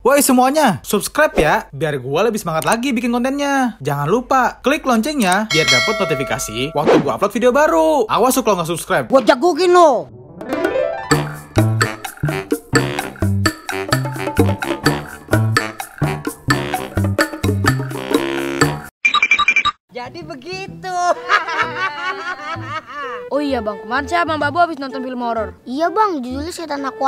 Woi semuanya, subscribe ya, biar gue lebih semangat lagi bikin kontennya. Jangan lupa, klik loncengnya, biar dapet notifikasi waktu gue upload video baru. Awas kalau nggak subscribe. Gue jagokin lo. Jadi begitu. Oh iya bang, kemarin saya sama Babu habis nonton film horor. Iya bang, judulnya Setan Aku.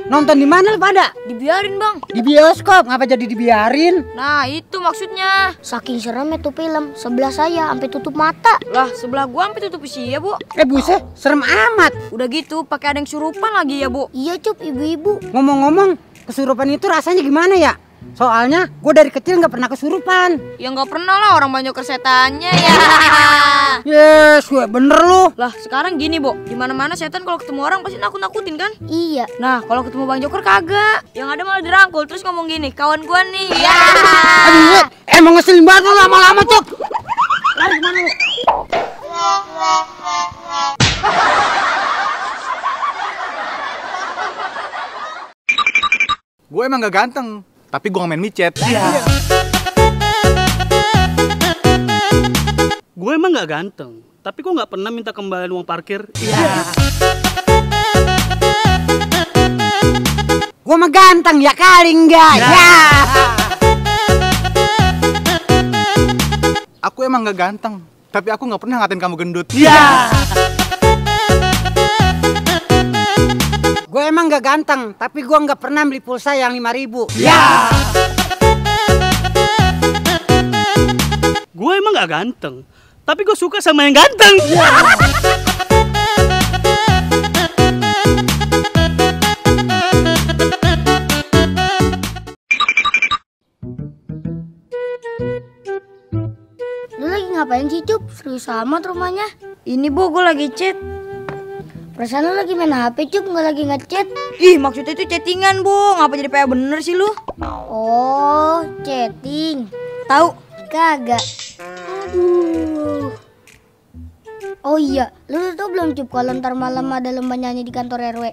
Nonton di mana lu pada? Dibiarin bang. Di bioskop, ngapa jadi dibiarin? Nah itu maksudnya. Saking seremnya tuh film, sebelah saya sampai tutup mata. Lah sebelah gua sampai tutup isi ya bu. Buset, serem amat. Udah gitu pakai ada yang surupan lagi ya bu. Iya cup, ibu-ibu. Ngomong-ngomong, kesurupan itu rasanya gimana ya? Soalnya gue dari kecil nggak pernah kesurupan. Ya nggak pernah lah, orang banyak kesetannya ya. Yes, gue bener lu. Lah sekarang gini bu, di mana-mana setan kalau ketemu orang pasti nakut-nakutin kan? Iya. Nah kalau ketemu Bang Joker kagak. Yang ada malah dirangkul terus ngomong gini, kawan gua nih. Ya. Aduh, emang ngeselin banget lu lama-lama cok. Lari kemana lu? Gue emang gak ganteng, tapi gue main micet. Gue emang gak ganteng, tapi kok gak pernah minta kembalian uang parkir. Gue mah ganteng ya kali enggak. Ya. Aku emang gak ganteng, tapi aku gak pernah ngatain kamu gendut. Gue emang gak ganteng, tapi gue nggak pernah beli pulsa yang 5.000. Gue emang gak ganteng, tapi gue suka sama yang ganteng. Lu lagi ngapain sih cup? Serius amat rumahnya. Ini bu, gue lagi chat. Perasaan lu lagi main HP cup, nggak lagi ngechat. Ih maksudnya itu chattingan bu, ngapa jadi PA bener sih lu? Oh, chatting. Tahu? Kagak. Aduh. Oh iya, lu tuh belum cup kalau ntar malam ada lomba nyanyi di kantor RW.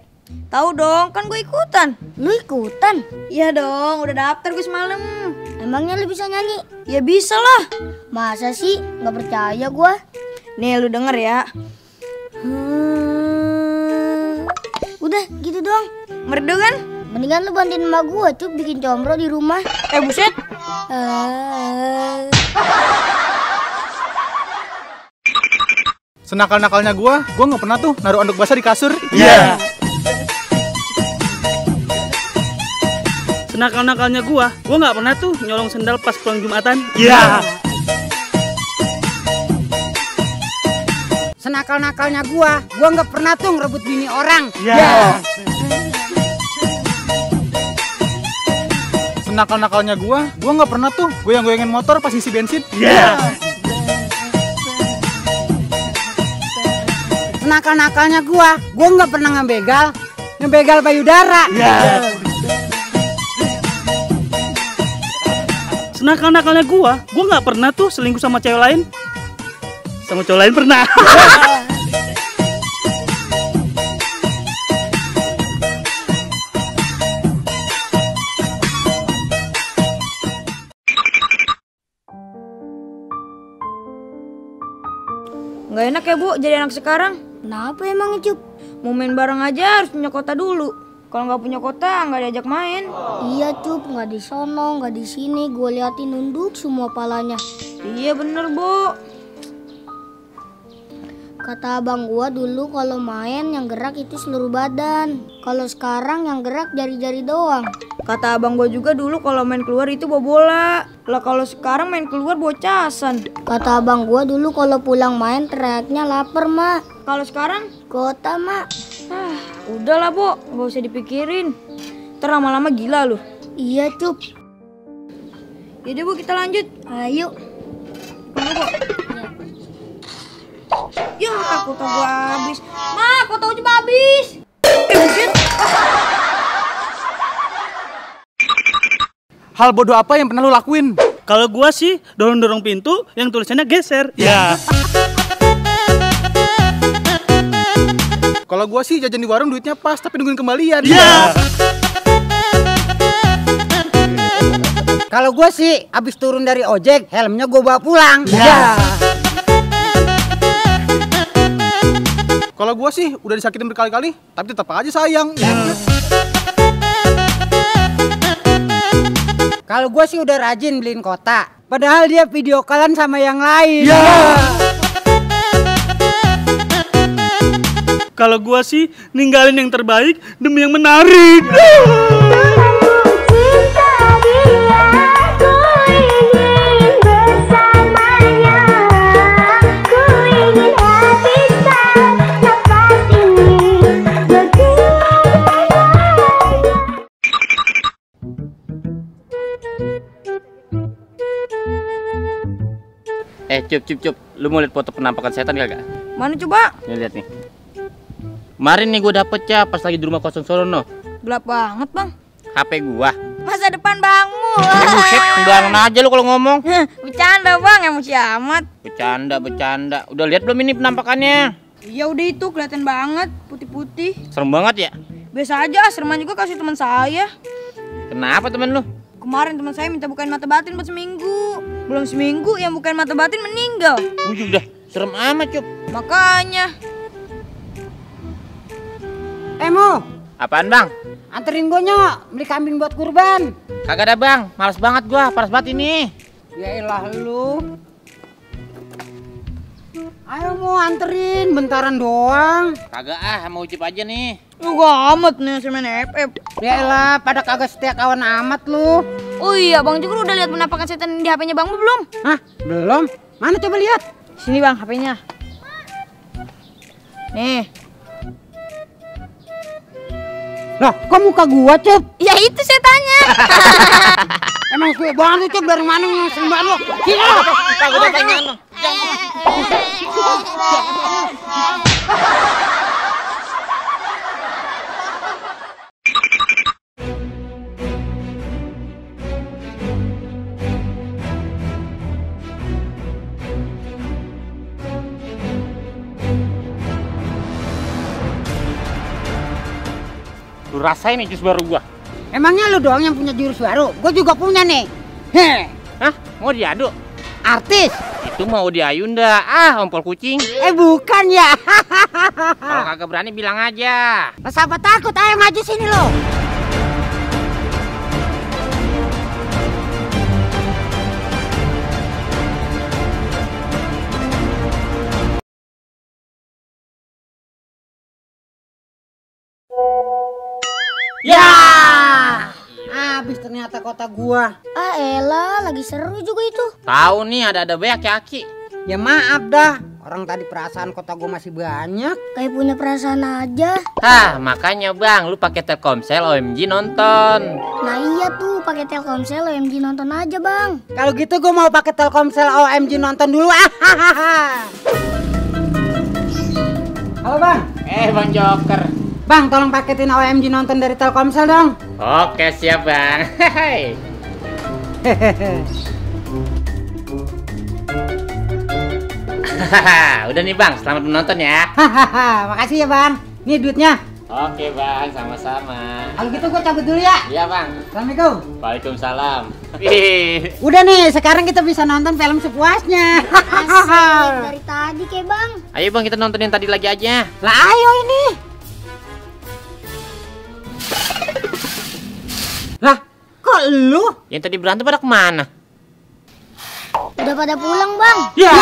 Tahu dong, kan gue ikutan. Lu ikutan? Iya dong, udah daftar gue semalam. Emangnya lu bisa nyanyi? Ya bisa lah. Masa sih? Nggak percaya gua. Nih lu denger ya. Udah gitu doang. Merdu kan? Mendingan lu bantuin emak gua cup bikin combro di rumah. Buset. Senakal-nakalnya gue gak pernah tuh naruh anduk basah di kasur. Senakal-nakalnya gue gak pernah tuh nyolong sendal pas pulang Jumatan. Senakal-nakalnya gue nggak pernah tuh ngerebut bini orang. Senakal-nakalnya gue gak pernah tuh goyang-goyangin motor pas isi bensin. Senakal-nakalnya gue nggak pernah ngebegal payudara. Senakal-nakalnya gue gak pernah tuh selingkuh sama cewek lain. Sama cowok lain pernah. Nggak enak ya bu, jadi anak sekarang. Kenapa emang cup? Mau main bareng aja harus punya kota dulu. Kalau nggak punya kota nggak diajak main. Iya cup, nggak di sono, nggak di sini. Gue liatin nunduk semua palanya. Iya bener bu. Kata abang gua dulu kalau main yang gerak itu seluruh badan. Kalau sekarang yang gerak jari-jari doang. Kata abang gua juga dulu kalau main keluar itu bawa bola. Lah kalau sekarang main keluar bocasan. Kata abang gua dulu kalau pulang main teriaknya lapar mak. Kalau sekarang Kota mak. udahlah bu, nggak usah dipikirin. Ntar lama-lama gila lu. Iya cup. Jadi bu kita lanjut. Ayo. Mana bu? Ya kota gua habis. Ma, kota uji habis. Buset. Hal bodoh apa yang pernah lu lakuin? Kalau gue sih dorong-dorong pintu yang tulisannya geser. Kalau gue sih jajan di warung duitnya pas tapi nungguin kembalian. Kalau gue sih abis turun dari ojek, helmnya gue bawa pulang. Ya. Kalau gua sih udah disakitin berkali-kali, tapi tetap aja sayang. Kalau gue sih udah rajin beliin kotak, padahal dia video callan sama yang lain. Kalau gua sih ninggalin yang terbaik demi yang menarik. Cup. Lu mau lihat foto penampakan setan kagak? Mana coba? Nih lihat nih. Kemarin nih gue dapet ya pas lagi di rumah kosong Solono. Gelap banget bang. HP gua. Masa depan bangmu. Buset, sembarangan aja lu kalau ngomong. Bercanda bang, emosi amat. Bercanda. Udah lihat belum ini penampakannya? Iya udah itu kelihatan banget putih-putih. Serem banget ya? Biasa aja, sereman juga kasih teman saya. Kenapa temen lu? Kemarin teman saya minta bukain mata batin buat seminggu. Belum seminggu yang bukain mata batin meninggal. Udah, serem amat, Cup. Makanya. Mo, Apaan, Bang? anterin gue nyok, beli kambing buat kurban. Kagak ada, Bang. Males banget gua, panas banget ini. Ya elah lu. Ayo mau anterin, bentaran doang. Kagak mau Ucip aja nih. Lu gak amat nih saya main FF. Ya elah, pada kagak setia kawan amat lu. Oh iya, Bang Cukur udah lihat penampakan setan di HP-nya Bang belum? Hah, belum? Mana coba lihat? Sini Bang, HP-nya. Nih. Loh, kok muka gua, Cup? Ya itu setannya. Emang gue banget tuh, Cup, dari mana yang sembah lu? Sini lu. Kagak ada pengen lu. Lu rasain nih jus baru gua. Emangnya lu doang yang punya jurus baru? Gua juga punya nih. Heh, Hah? Mau diadu? artis. Itu mau diayunda. Ompol kucing. Bukan ya. Kalau kagak berani bilang aja. Lah siapa takut? Ayo maju sini lo. Ya. Habis ternyata kota gua. Ah elah, lagi seru juga itu. Tahu nih ada baik aki. Ya maaf dah. Orang tadi perasaan kota gua masih banyak. Kayak punya perasaan aja. Makanya Bang, lu pakai Telkomsel OMG nonton. Nah iya tuh, pakai Telkomsel OMG nonton aja bang. Kalau gitu gua mau pakai Telkomsel OMG nonton dulu. Halo bang. Bang Joker. Bang, tolong paketin OMG nonton dari Telkomsel dong. Oke, siap Bang. Udah nih Bang, selamat menonton ya. Makasih ya bang. Nih duitnya. Oke Bang, sama-sama. Kalau gitu gua cabut dulu ya. Iya Bang. Assalamualaikum. Waalaikumsalam. Udah nih, sekarang kita bisa nonton film sepuasnya. Asik, dari tadi kayak bang. Ayo Bang, kita nonton yang tadi lagi aja. Lah ayo ini. Lah, kok lu? Yang tadi berantem pada kemana? Udah pada pulang bang. Ya.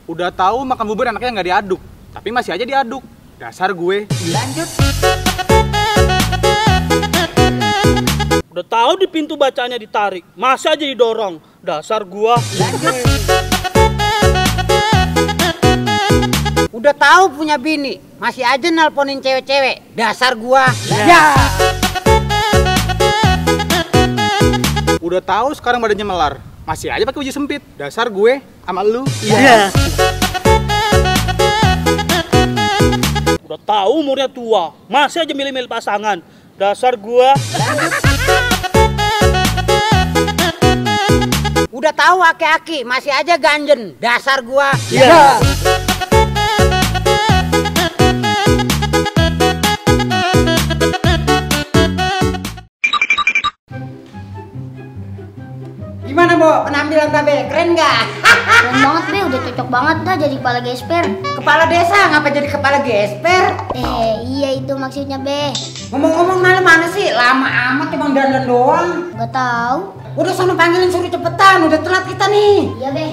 Udah tahu makan bubur enaknya nggak diaduk, tapi masih aja diaduk. Dasar gue. Lanjut. Udah tahu di pintu bacanya ditarik, masa aja didorong. Dasar gua. Udah tahu punya bini, masih aja nelponin cewek-cewek. Dasar gua. Ya. Udah tahu sekarang badannya melar, masih aja pakai baju sempit. Dasar gue sama lu. Iya. Udah tahu umurnya tua, masih aja milih-milih pasangan. Dasar gua. Udah tahu aki-aki, masih aja ganjen. Dasar gua. Iya. Babe? Keren nggak? Keren banget Be, udah cocok banget dah jadi kepala gesper. Kepala desa ngapa jadi kepala gesper? Iya itu maksudnya Be. Ngomong-ngomong mana sih? Lama amat cuma dandan doang. Gak tahu. Udah sono panggilin suruh cepetan, udah telat kita nih. Iya Be.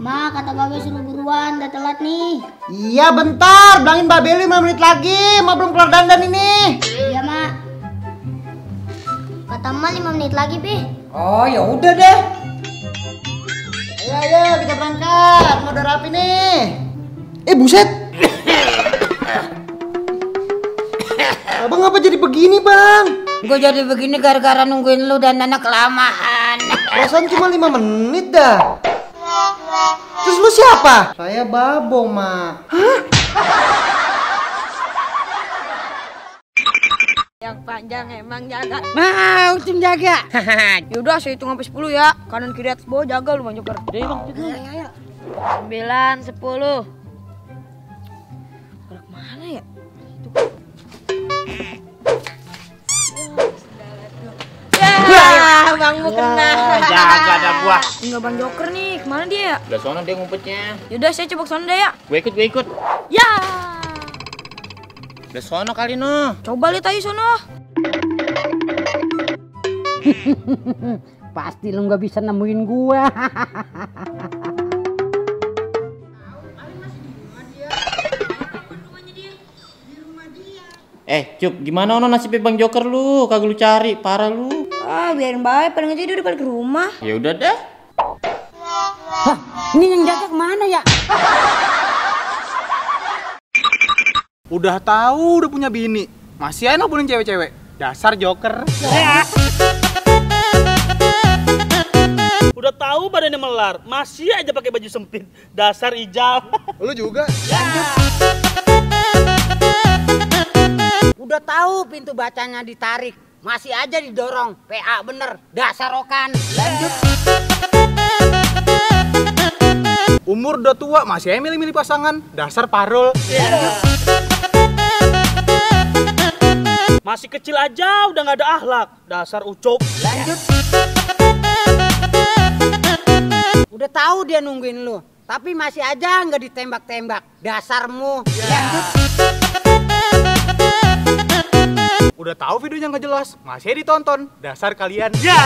Ma, kata Babe suruh buruan, udah telat nih. Iya bentar, bilangin Babe 5 menit lagi, Ma belum keluar dandan ini. Iya Ma. Kata Ma 5 menit lagi Be. Oh ya udah deh. Ayo kita berangkat, mau udah rapi nih. Buset. Abang apa jadi begini bang? Gue jadi begini gara-gara nungguin lu dan anak kelamaan. Perasaan cuma 5 menit dah. Terus lu siapa? Saya Babo, Ma. Hah? Yang panjang emang jaga. Nah, Ucing jaga. Yaudah saya hitung sampai 10 ya. Kanan kiri atas bawah jaga lu Bang Joker. Deh bang, itu. 9, 10. Gerak mana ya? Ya, Bang mau kena. Jaga ada gua. Enggak Bang Joker nih, kemana dia ya? Udah sono dia ngumpetnya. Yaudah saya coba kesana deh ya. Gue ikut. Ya. Udah sono kali no. Coba lihat aja sono. Pasti lu nggak bisa nemuin gua. Cup, gimana ono nasibnya Bang Joker lu? Kagak lu cari, parah lu. Ah, biarin baik, paling aja dia udah balik ke rumah. Ya udah dah. Hah, ini yang jaga kemana ya? Udah tahu udah punya bini, masih aja ngebulin cewek-cewek. Dasar Joker. Udah tahu badannya melar, masih aja pakai baju sempit. Dasar ijal. Lu juga? Udah tahu pintu bacanya ditarik, masih aja didorong. PA bener, dasar rokan. Lanjut. Umur udah tua, masih aja milih-milih pasangan. Dasar parul. Masih kecil aja udah nggak ada akhlak. Dasar ucop. Lanjut. Udah tahu dia nungguin lu, tapi masih aja nggak ditembak-tembak. Dasarmu. Lanjut. Udah tahu videonya nggak jelas, masih aja ditonton. Dasar kalian. Ya.